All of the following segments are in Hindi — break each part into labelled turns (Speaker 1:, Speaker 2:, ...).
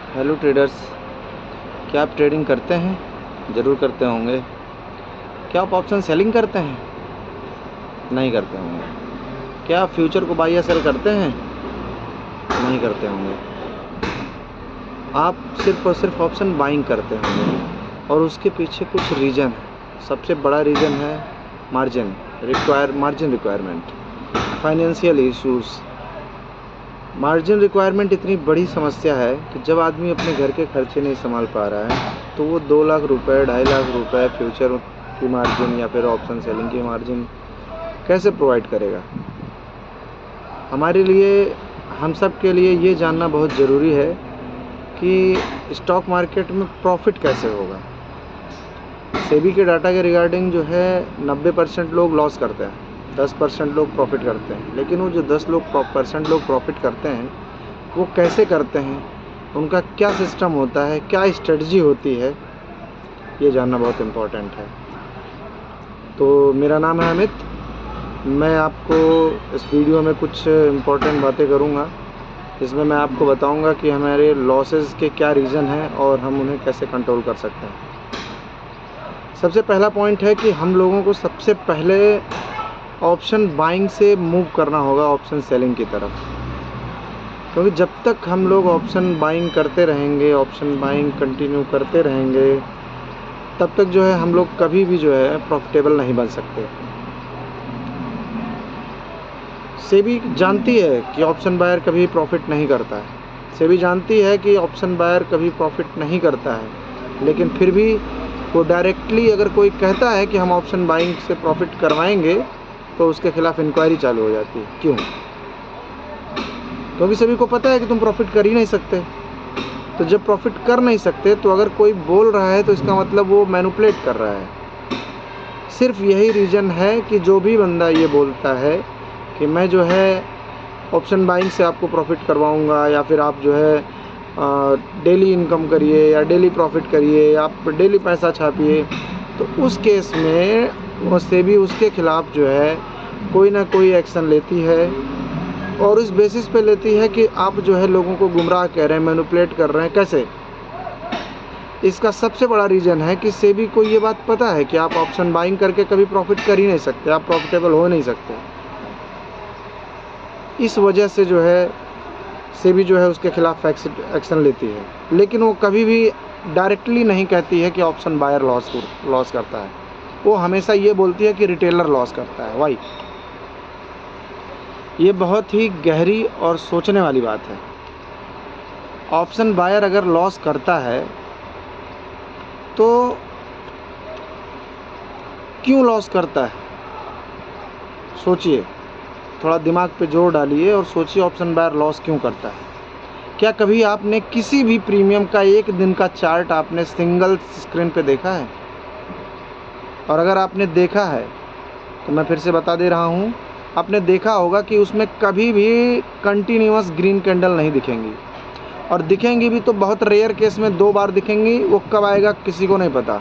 Speaker 1: हेलो ट्रेडर्स, क्या आप ट्रेडिंग करते हैं? ज़रूर करते होंगे। क्या आप ऑप्शन सेलिंग करते हैं? नहीं करते होंगे। क्या आप फ्यूचर को बाय या सेल करते हैं? नहीं करते होंगे। आप सिर्फ़ और सिर्फ ऑप्शन बाइंग करते होंगे और उसके पीछे कुछ रीज़न है। सबसे बड़ा रीज़न है margin requirement, financial issues. Margin requirement इतनी बड़ी समस्या है कि जब आदमी अपने घर के खर्चे नहीं संभाल पा रहा है तो वो 2 लाख रुपए, 2.5 लाख रुपए फ्यूचर की मार्जिन या फिर ऑप्शन सेलिंग की मार्जिन कैसे प्रोवाइड करेगा? हमारे लिए, हम सब के लिए ये जानना बहुत ज़रूरी है कि स्टॉक मार्केट में प्रॉफिट कैसे होगा। सेबी के डाटा के रिगार्डिंग जो है 90% लोग लॉस करते हैं, 10% लोग प्रॉफिट करते हैं। लेकिन वो जो 10% लोग प्रॉफिट करते हैं वो कैसे करते हैं, उनका क्या सिस्टम होता है, क्या स्ट्रेटजी होती है, ये जानना बहुत इम्पोर्टेंट है। तो मेरा नाम है अमित। मैं आपको इस वीडियो में कुछ इम्पोर्टेंट बातें करूँगा, जिसमें मैं आपको बताऊँगा कि हमारे लॉसेस के क्या रीज़न हैं और हम उन्हें कैसे कंट्रोल कर सकते हैं। सबसे पहला पॉइंट है कि हम लोगों को सबसे पहले ऑप्शन बाइंग से मूव करना होगा ऑप्शन सेलिंग की तरफ, क्योंकि जब तक हम लोग ऑप्शन बाइंग करते रहेंगे, ऑप्शन बाइंग कंटिन्यू करते रहेंगे, तब तक जो है हम लोग कभी भी जो है प्रॉफिटेबल नहीं बन सकते। सेबी जानती है कि ऑप्शन बायर कभी प्रॉफिट नहीं करता है। सेबी जानती है कि ऑप्शन बायर कभी प्रॉफिट नहीं करता है, लेकिन फिर भी वो डायरेक्टली अगर कोई कहता है कि हम ऑप्शन बाइंग से प्रॉफिट करवाएंगे तो उसके खिलाफ इंक्वायरी चालू हो जाती है। क्यों? क्योंकि सभी को पता है कि तुम प्रॉफिट कर ही नहीं सकते। तो जब प्रॉफिट कर नहीं सकते तो अगर कोई बोल रहा है तो इसका मतलब वो मैनिपुलेट कर रहा है। सिर्फ यही रीज़न है कि जो भी बंदा ये बोलता है कि मैं जो है ऑप्शन बाइंग से आपको प्रॉफिट करवाऊंगा, या फिर आप जो है डेली इनकम करिए या डेली प्रॉफिट करिए या आप डेली पैसा छापिए, तो उस केस में सेबी उसके ख़िलाफ़ जो है कोई ना कोई एक्शन लेती है, और इस बेसिस पे लेती है कि आप जो है लोगों को गुमराह कह रहे हैं, मैनिपुलेट कर रहे हैं। कैसे? इसका सबसे बड़ा रीज़न है कि सेबी को ये बात पता है कि आप ऑप्शन बाइंग करके कभी प्रॉफिट कर ही नहीं सकते, आप प्रॉफिटेबल हो नहीं सकते। इस वजह से जो है सेबी जो है उसके खिलाफ एक्शन लेती है, लेकिन वो कभी भी डायरेक्टली नहीं कहती है कि ऑप्शन बायर लॉस करता है। वो हमेशा ये बोलती है कि रिटेलर लॉस करता है। वाई? ये बहुत ही गहरी और सोचने वाली बात है। ऑप्शन बायर अगर लॉस करता है तो क्यों लॉस करता है? सोचिए, थोड़ा दिमाग पे जोर डालिए और सोचिए ऑप्शन बायर लॉस क्यों करता है। क्या कभी आपने किसी भी प्रीमियम का एक दिन का चार्ट आपने सिंगल स्क्रीन पे देखा है? और अगर आपने देखा है तो मैं फिर से बता दे रहा हूँ, आपने देखा होगा कि उसमें कभी भी कंटिन्यूअस ग्रीन कैंडल नहीं दिखेंगी, और दिखेंगी भी तो बहुत रेयर केस में 2 बार दिखेंगी। वो कब आएगा किसी को नहीं पता।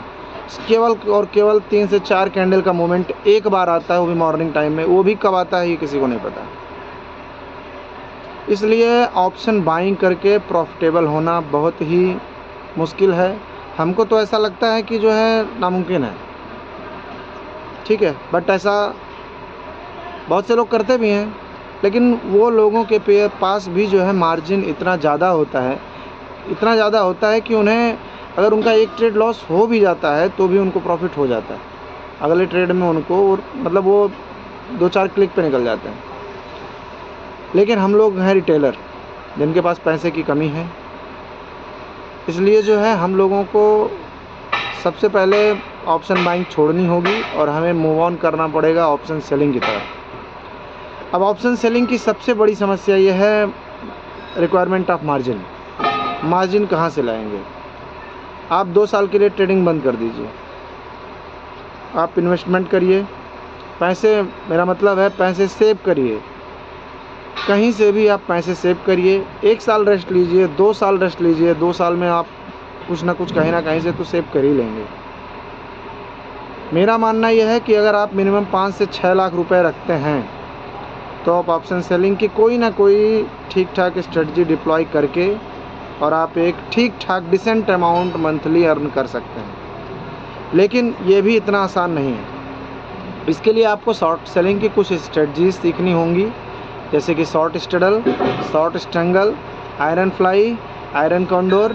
Speaker 1: केवल और केवल 3 से 4 कैंडल का मूवमेंट एक बार आता है, वो भी मॉर्निंग टाइम में। वो भी कब आता है ये किसी को नहीं पता। इसलिए ऑप्शन बाइंग करके प्रॉफिटेबल होना बहुत ही मुश्किल है। हमको तो ऐसा लगता है कि जो है नामुमकिन है, ठीक है, बट ऐसा बहुत से लोग करते भी हैं। लेकिन वो लोगों के पास भी जो है मार्जिन इतना ज़्यादा होता है कि उन्हें अगर उनका एक ट्रेड लॉस हो भी जाता है तो भी उनको प्रॉफिट हो जाता है। अगले ट्रेड में उनको मतलब वो 2-4 क्लिक पे निकल जाते हैं। लेकिन हम लोग हैं रिटेलर, जिनके पास पैसे की कमी है। इसलिए जो है हम लोगों को सबसे पहले ऑप्शन बाइंग छोड़नी होगी और हमें मूव ऑन करना पड़ेगा ऑप्शन सेलिंग की तरफ। अब ऑप्शन सेलिंग की सबसे बड़ी समस्या यह है रिक्वायरमेंट ऑफ मार्जिन। मार्जिन कहाँ से लाएंगे? आप 2 साल के लिए ट्रेडिंग बंद कर दीजिए, आप इन्वेस्टमेंट करिए, पैसे, मेरा मतलब है पैसे सेव करिए। कहीं से भी आप पैसे सेव करिए। 1 साल रेस्ट लीजिए, 2 साल रेस्ट लीजिए। 2 साल में आप कुछ ना कुछ कहीं ना कहीं से तो सेव कर ही लेंगे। मेरा मानना यह है कि अगर आप मिनिमम 5 से 6 लाख रुपए रखते हैं तो आप ऑप्शन सेलिंग की कोई ना कोई ठीक ठाक स्ट्रेटजी डिप्लॉय करके और आप एक ठीक ठाक डिसेंट अमाउंट मंथली अर्न कर सकते हैं। लेकिन ये भी इतना आसान नहीं है। इसके लिए आपको शॉर्ट सेलिंग की कुछ स्ट्रेटजीज सीखनी होंगी, जैसे कि short straddle, short strangle, iron fly, iron condor.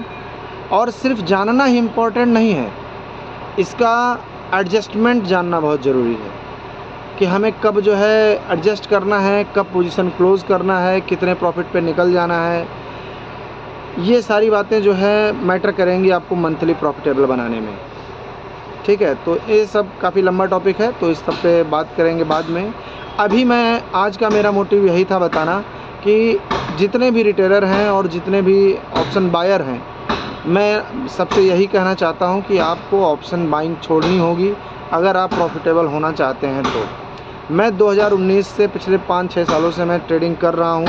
Speaker 1: और सिर्फ जानना ही इम्पोर्टेंट नहीं है, इसका एडजस्टमेंट जानना बहुत ज़रूरी है कि हमें कब जो है एडजस्ट करना है, कब पोजीशन क्लोज़ करना है, कितने प्रॉफिट पे निकल जाना है। ये सारी बातें जो है मैटर करेंगी आपको मंथली प्रॉफिटेबल बनाने में। ठीक है, तो ये सब काफ़ी लंबा टॉपिक है, तो इस सब पे बात करेंगे बाद में। अभी मैं आज का मेरा मोटिव यही था बताना कि जितने भी रिटेलर हैं और जितने भी ऑप्शन बायर हैं, मैं सबसे यही कहना चाहता हूं कि आपको ऑप्शन बाइंग छोड़नी होगी अगर आप प्रॉफिटेबल होना चाहते हैं तो। मैं 2019 से पिछले 5-6 सालों से मैं ट्रेडिंग कर रहा हूं,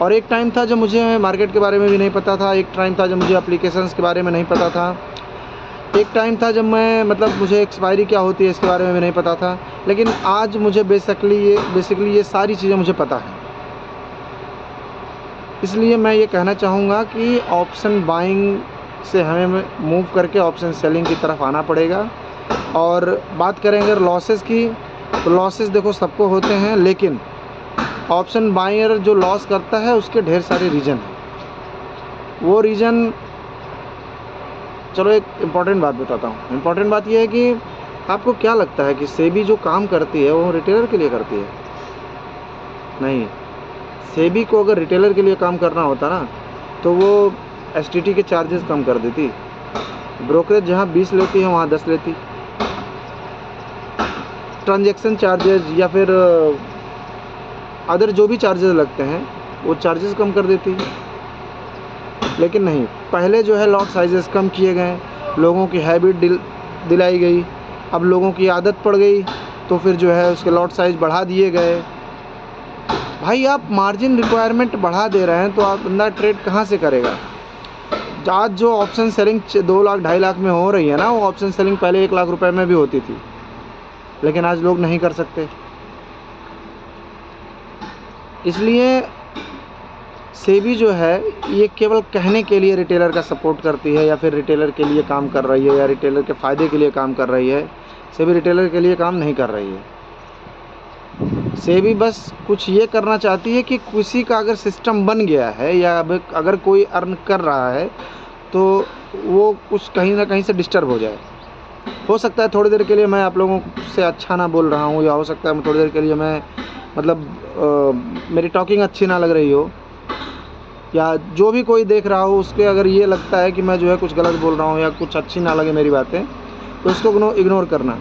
Speaker 1: और एक टाइम था जब मुझे मार्केट के बारे में भी नहीं पता था, एक टाइम था जब मुझे एप्लीकेशंस के बारे में नहीं पता था, एक टाइम था जब मैं मुझे एक्सपायरी क्या होती है इसके बारे में भी नहीं पता था। लेकिन आज मुझे बेसिकली ये सारी चीज़ें मुझे पता है। इसलिए मैं ये कहना चाहूँगा कि ऑप्शन बाइंग से हमें मूव करके ऑप्शन सेलिंग की तरफ आना पड़ेगा। और बात करेंगे अगर लॉसेस की, तो लॉसेस देखो सबको होते हैं, लेकिन ऑप्शन बायर जो लॉस करता है उसके ढेर सारे रीज़न हैं। वो रीज़न, चलो एक इम्पॉर्टेंट बात बताता हूँ। इम्पॉर्टेंट बात यह है कि आपको क्या लगता है कि सेबी जो काम करती है वो रिटेलर के लिए करती है? नहीं। सेबी को अगर रिटेलर के लिए काम करना होता ना, तो वो एसटीटी के चार्जेस कम कर देती। ब्रोकरेज जहाँ 20 लेती है वहाँ 10 लेती। ट्रांजैक्शन चार्जेस या फिर अदर जो भी चार्जेस लगते हैं वो चार्जेस कम कर देती। लेकिन नहीं, पहले जो है लॉट साइजेस कम किए गए, लोगों की हैबिट दिलाई गई, अब लोगों की आदत पड़ गई, तो फिर जो है उसके लॉट साइज बढ़ा दिए गए। भाई आप मार्जिन रिक्वायरमेंट बढ़ा दे रहे हैं तो आप बंदा ट्रेड कहाँ से करेगा? आज जो ऑप्शन सेलिंग 2 लाख 2.5 लाख में हो रही है ना, वो ऑप्शन सेलिंग पहले 1 लाख रुपए में भी होती थी, लेकिन आज लोग नहीं कर सकते। इसलिए सेबी जो है ये केवल कहने के लिए रिटेलर का सपोर्ट करती है, या फिर रिटेलर के लिए काम कर रही है, या रिटेलर के फ़ायदे के लिए काम कर रही है। सेबी रिटेलर के लिए काम नहीं कर रही है। सेबी बस कुछ ये करना चाहती है कि किसी का अगर सिस्टम बन गया है या अगर कोई अर्न कर रहा है तो वो कुछ कहीं ना कहीं से डिस्टर्ब हो जाए। हो सकता है थोड़ी देर के लिए मैं आप लोगों से अच्छा ना बोल रहा हूँ, या हो सकता है थोड़ी देर के लिए मैं मेरी टॉकिंग अच्छी ना लग रही हो, या जो भी कोई देख रहा हो उसके अगर ये लगता है कि मैं जो है कुछ गलत बोल रहा हूँ या कुछ अच्छी ना लगे मेरी बातें, तो उसको इग्नोर करना।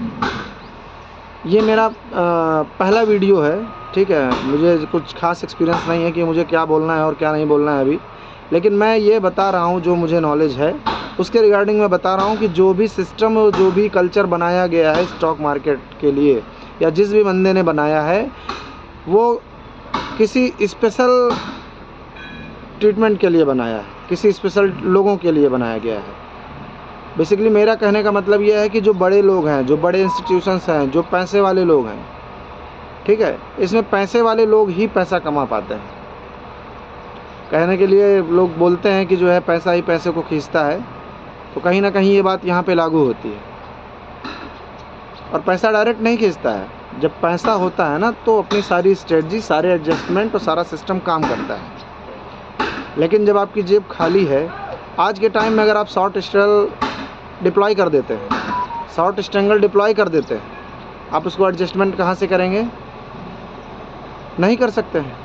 Speaker 1: ये मेरा पहला वीडियो है, ठीक है। मुझे कुछ खास एक्सपीरियंस नहीं है कि मुझे क्या बोलना है और क्या नहीं बोलना है अभी, लेकिन मैं ये बता रहा हूँ जो मुझे नॉलेज है उसके रिगार्डिंग मैं बता रहा हूँ कि जो भी सिस्टम, जो भी कल्चर बनाया गया है स्टॉक मार्केट के लिए, या जिस भी बंदे ने बनाया है, वो किसी स्पेशल ट्रीटमेंट के लिए बनाया है, किसी स्पेशल लोगों के लिए बनाया गया है। बेसिकली मेरा कहने का मतलब यह है कि जो बड़े लोग हैं, जो बड़े इंस्टीट्यूशंस हैं, जो पैसे वाले लोग हैं, ठीक है, इसमें पैसे वाले लोग ही पैसा कमा पाते हैं। कहने के लिए लोग बोलते हैं कि जो है पैसा ही पैसे को खींचता है, तो कहीं ना कहीं ये बात यहाँ पे लागू होती है। और पैसा डायरेक्ट नहीं खींचता है, जब पैसा होता है ना तो अपनी सारी स्ट्रेटजी, सारे एडजस्टमेंट और सारा सिस्टम काम करता है। लेकिन जब आपकी जेब खाली है, आज के टाइम में अगर आप शॉर्ट स्ट्रैंगल डिप्लॉय कर देते हैं, शॉर्ट स्ट्रैंगल डिप्लॉय कर देते हैं, आप उसको एडजस्टमेंट कहाँ से करेंगे? नहीं कर सकते हैं।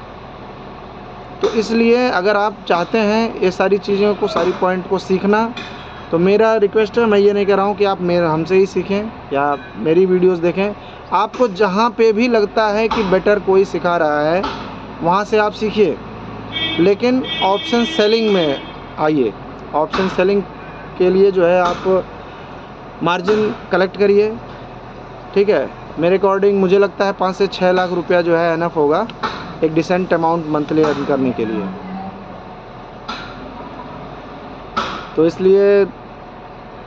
Speaker 1: तो इसलिए अगर आप चाहते हैं ये सारी चीज़ों को, सारी पॉइंट को सीखना, तो मेरा रिक्वेस्ट है, मैं ये नहीं कह रहा हूँ कि आप हमसे ही सीखें या मेरी वीडियोस देखें। आपको जहाँ पे भी लगता है कि बेटर कोई सिखा रहा है वहाँ से आप सीखिए, लेकिन ऑप्शन सेलिंग में आइए। ऑप्शन सेलिंग के लिए जो है आप मार्जिन कलेक्ट करिए, ठीक है। मेरे अकॉर्डिंग मुझे लगता है 5 से 6 लाख रुपया जो है एनफ होगा एक डिसेंट अमाउंट मंथली अर्न करने के लिए। तो इसलिए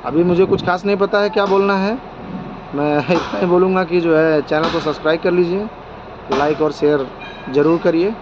Speaker 1: अभी मुझे कुछ खास नहीं पता है क्या बोलना है। मैं इतना ही बोलूँगा कि जो है चैनल को सब्सक्राइब कर लीजिए, लाइक और शेयर ज़रूर करिए।